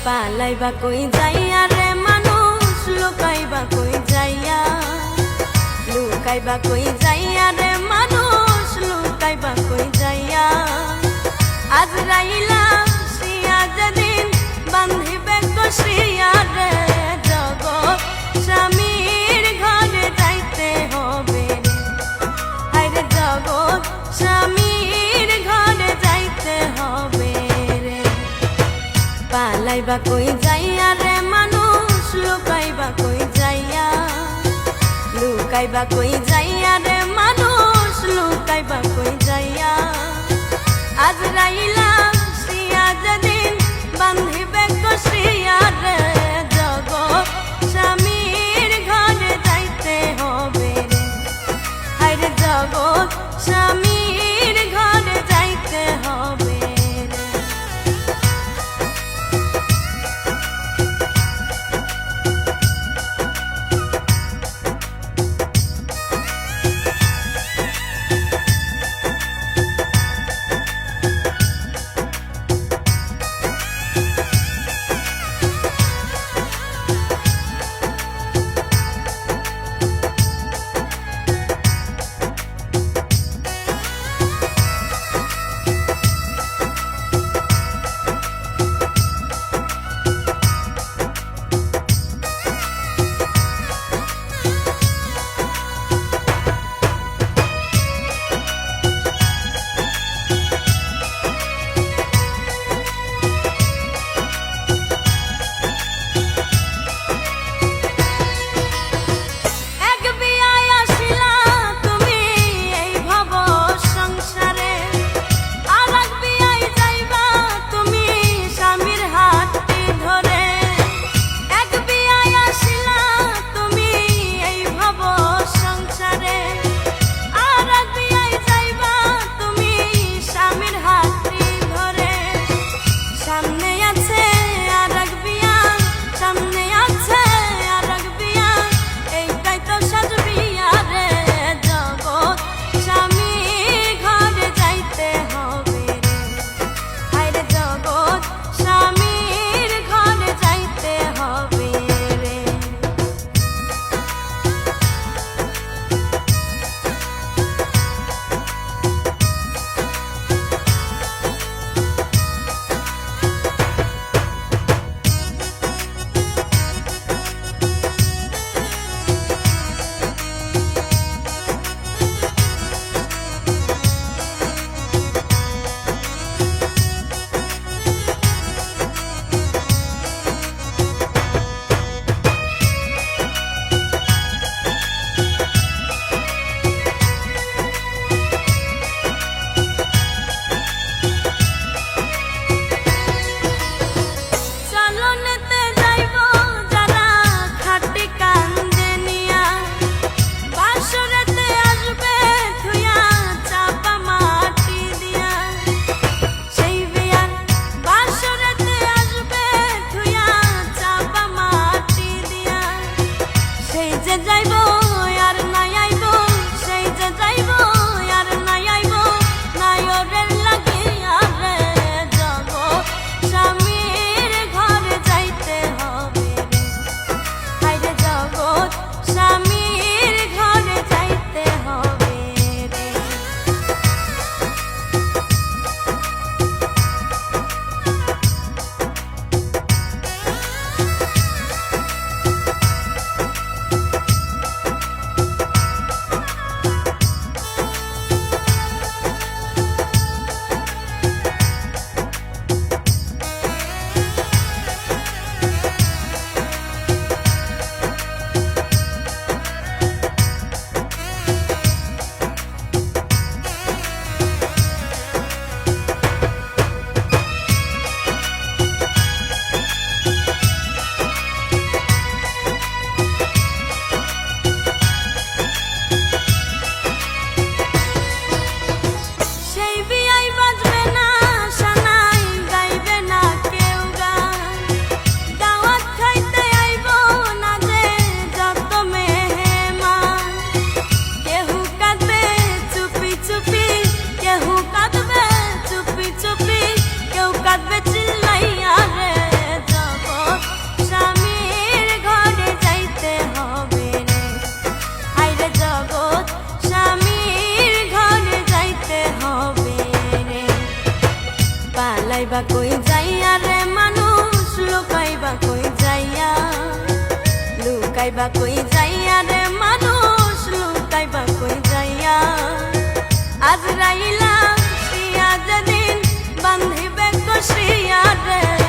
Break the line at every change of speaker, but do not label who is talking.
পালাইবা কই যাইয়া রে মানুষ লুকাইবা কই যাইয়া লুকাইবা কই যাইয়া রে মানুষ লুকাইবা কই যাইয়া আজরাইলা সিয়া যেদিন বান্ধিবে কষিয়া রে জগৎ স্বামীর ঘরে যাইতে হবে রে হায়রে জগৎ স্বামীর ঘরে যাইতে হবে রে পালাইবা কই যাইয়া রে মানুষ লুকাইবা কই যাইয়া লুকাইবা কই যাইয়া রে মানুষ লুকাইবা কই যাইয়া আজরাইলা সিয়া যেদিন বান্ধিবে কষিয়া রে জগৎ স্বামীর ঘরে যাইতে হবে রে হায়রে জগৎ স্বামীর ঘরে যাইতে হবে রে লুকাইবা কই যাইয়া রে মানুষ লুকাইবা কই যাইয়া আজরাইলা শিয়া যেদিন বান্ধিবে কষিয়া রে